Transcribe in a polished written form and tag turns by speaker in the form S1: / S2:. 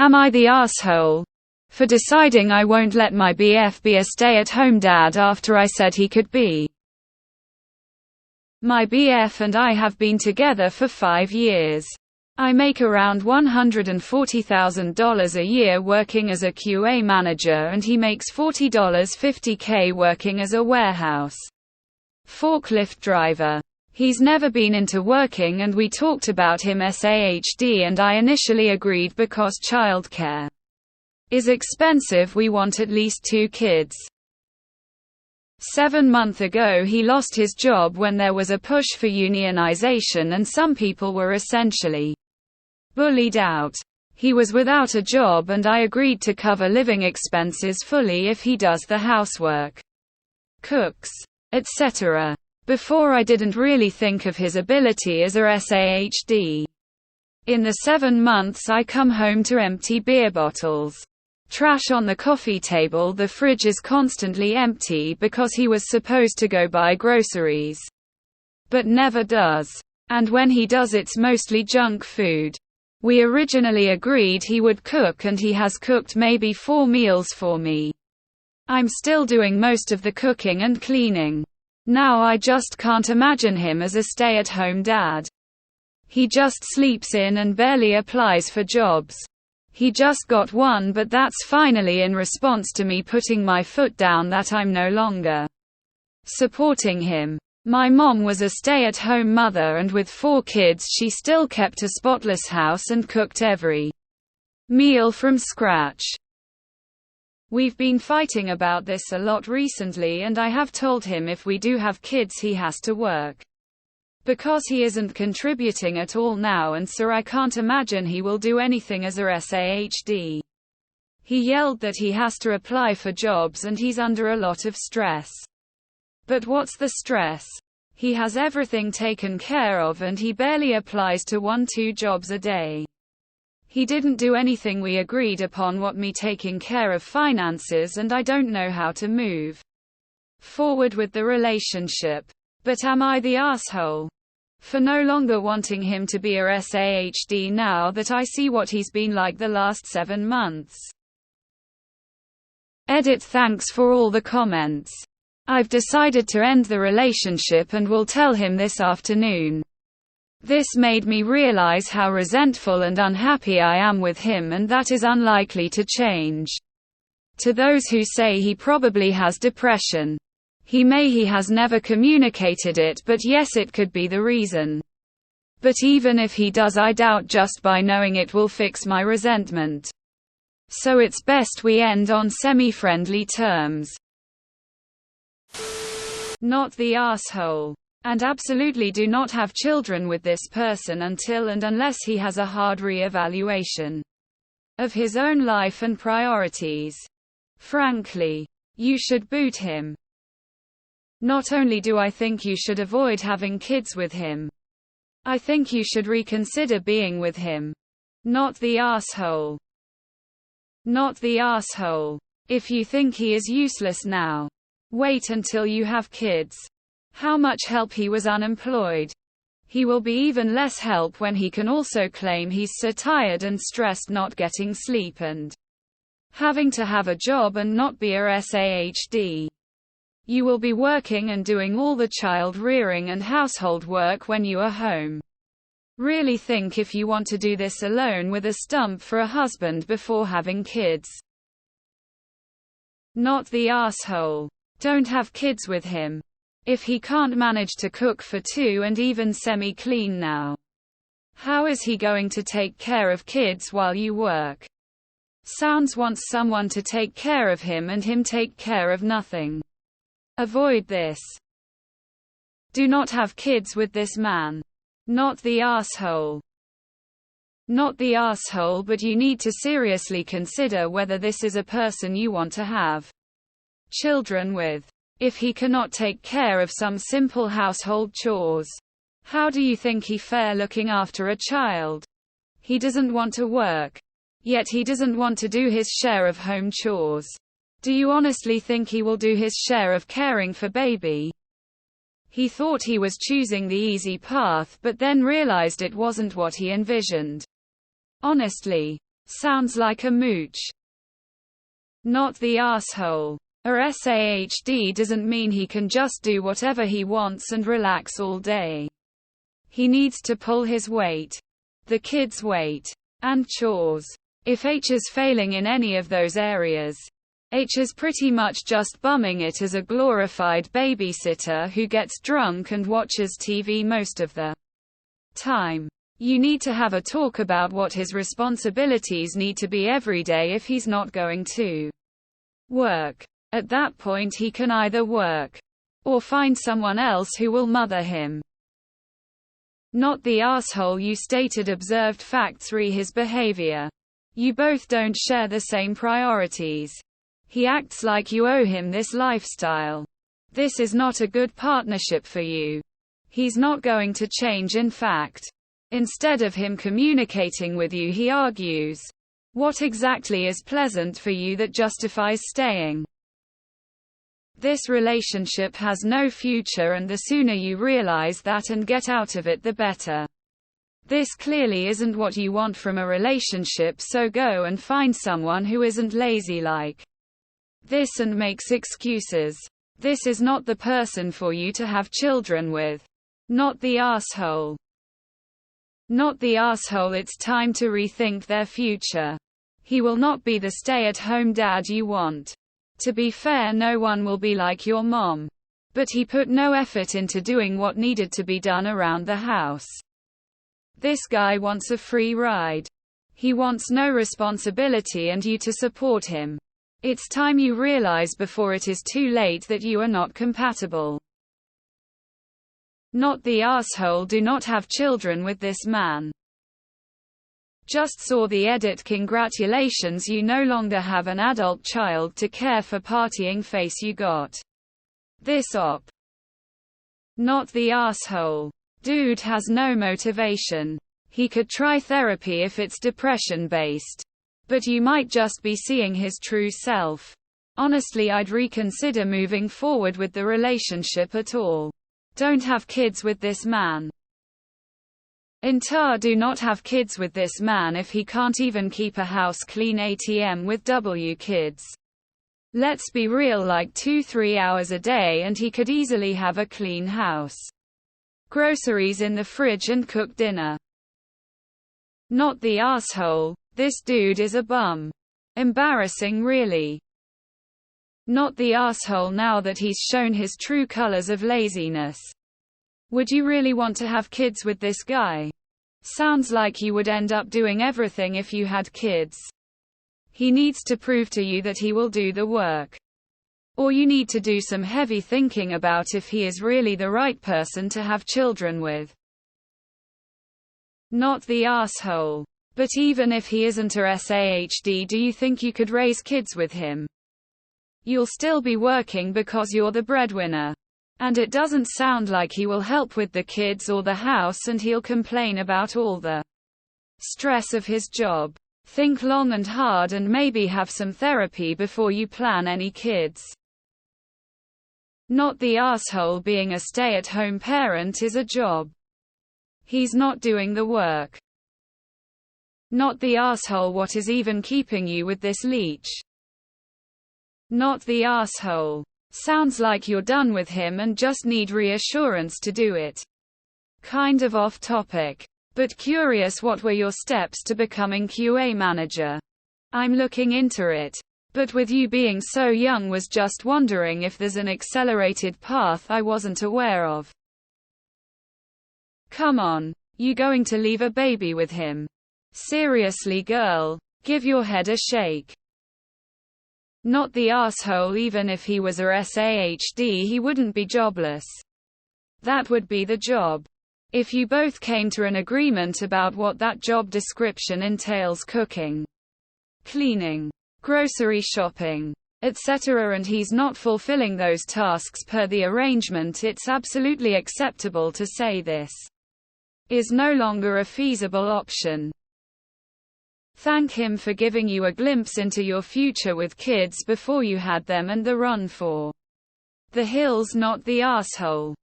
S1: Am I the asshole for deciding I won't let my BF be a stay-at-home dad after I said he could be? My BF and I have been together for 5 years. I make around $140,000 a year working as a QA manager, and he makes $40.50K working as a warehouse forklift driver. He's never been into working, and we talked about him SAHD, and I initially agreed because childcare is expensive. We want at least 2 kids. 7 months ago he lost his job when there was a push for unionization, and some people were essentially bullied out. He was without a job, and I agreed to cover living expenses fully if he does the housework, cooks, etc. Before, I didn't really think of his ability as a SAHD. In the 7 months I come home to empty beer bottles, trash on the coffee table, the fridge is constantly empty because he was supposed to go buy groceries, but never does. And when he does, it's mostly junk food. We originally agreed he would cook, and he has cooked maybe 4 meals for me. I'm still doing most of the cooking and cleaning. Now I just can't imagine him as a stay-at-home dad. He just sleeps in and barely applies for jobs. He just got one, but that's finally in response to me putting my foot down that I'm no longer supporting him. My mom was a stay-at-home mother, and with 4 kids she still kept a spotless house and cooked every meal from scratch. We've been fighting about this a lot recently, and I have told him if we do have kids he has to work, because he isn't contributing at all now, and so I can't imagine he will do anything as a SAHD. He yelled that he has to apply for jobs and he's under a lot of stress. But what's the stress? He has everything taken care of, and he barely applies to 1-2 jobs a day. He didn't do anything we agreed upon what me taking care of finances, and I don't know how to move forward with the relationship. But am I the asshole for no longer wanting him to be a SAHD now that I see what he's been like the last 7 months? Edit. Thanks for all the comments. I've decided to end the relationship and will tell him this afternoon. This made me realize how resentful and unhappy I am with him, and that is unlikely to change. To those who say he probably has depression, he has never communicated it, but yes, it could be the reason. But even if he does, I doubt just by knowing it will fix my resentment. So it's best we end on semi-friendly terms. Not the asshole. And absolutely do not have children with this person until and unless he has a hard re-evaluation of his own life and priorities. Frankly, you should boot him. Not only do I think you should avoid having kids with him, I think you should reconsider being with him. Not the asshole. Not the asshole. If you think he is useless now, wait until you have kids. How much help he was unemployed. He will be even less help when he can also claim he's so tired and stressed not getting sleep and having to have a job and not be a SAHD. You will be working and doing all the child rearing and household work when you are home. Really think if you want to do this alone with a stump for a husband before having kids. Not the asshole. Don't have kids with him. If he can't manage to cook for 2 and even semi-clean now, how is he going to take care of kids while you work? Sounds wants someone to take care of him and him take care of nothing. Avoid this. Do not have kids with this man. Not the asshole. Not the asshole, but you need to seriously consider whether this is a person you want to have children with. If he cannot take care of some simple household chores, how do you think he fare looking after a child? He doesn't want to work, yet he doesn't want to do his share of home chores. Do you honestly think he will do his share of caring for baby? He thought he was choosing the easy path, but then realized it wasn't what he envisioned. Honestly, Sounds like a mooch. Not the asshole. A SAHD doesn't mean he can just do whatever he wants and relax all day. He needs to pull his weight. The kids' weight. And chores. If H is failing in any of those areas, H is pretty much just bumming it as a glorified babysitter who gets drunk and watches TV most of the time. You need to have a talk about what his responsibilities need to be every day if he's not going to work. At that point he can either work or find someone else who will mother him. Not the asshole you stated observed facts re his behavior. You both don't share the same priorities. He acts like you owe him this lifestyle. This is not a good partnership for you. He's not going to change, in fact. Instead of him communicating with you, he argues. What exactly is pleasant for you that justifies staying? This relationship has no future, and the sooner you realize that and get out of it, the better. This clearly isn't what you want from a relationship, so go and find someone who isn't lazy like this and makes excuses. This is not the person for you to have children with. Not the asshole. Not the asshole. It's time to rethink their future. He will not be the stay-at-home dad you want. To be fair, no one will be like your mom. But he put no effort into doing what needed to be done around the house. This guy wants a free ride. He wants no responsibility and you to support him. It's time you realize before it is too late that you are not compatible. Not the asshole. Do not have children with this man. Just saw the edit. Congratulations, you no longer have an adult child to care for. Partying face, you got this op. Not the asshole. Dude has no motivation. He could try therapy if it's depression based. But you might just be seeing his true self. Honestly, I'd reconsider moving forward with the relationship at all. Don't have kids with this man. Entire, do not have kids with this man if he can't even keep a house clean. ATM with W kids. Let's be real, like 2-3 hours a day and he could easily have a clean house. Groceries in the fridge and cook dinner. Not the asshole. This dude is a bum. Embarrassing, really. Not the asshole. Now that he's shown his true colors of laziness, would you really want to have kids with this guy? Sounds like you would end up doing everything if you had kids. He needs to prove to you that he will do the work. Or you need to do some heavy thinking about if he is really the right person to have children with. Not the asshole. But even if he isn't a SAHD, do you think you could raise kids with him? You'll still be working because you're the breadwinner. And it doesn't sound like he will help with the kids or the house, and he'll complain about all the stress of his job. Think long and hard and maybe have some therapy before you plan any kids. Not the asshole. Being a stay-at-home parent is a job. He's not doing the work. Not the asshole. What is even keeping you with this leech? Not the asshole. Sounds like you're done with him and just need reassurance to do it. Kind of off topic. But curious, what were your steps to becoming QA manager? I'm looking into it. But with you being so young, was just wondering if there's an accelerated path I wasn't aware of. Come on. You going to leave a baby with him? Seriously, girl. Give your head a shake. Not the asshole. Even if he was a SAHD, he wouldn't be jobless. That would be the job. If you both came to an agreement about what that job description entails: cooking, cleaning, grocery shopping, etc., and he's not fulfilling those tasks per the arrangement, it's absolutely acceptable to say this is no longer a feasible option. Thank him for giving you a glimpse into your future with kids before you had them, and the run for the hills. Not the asshole.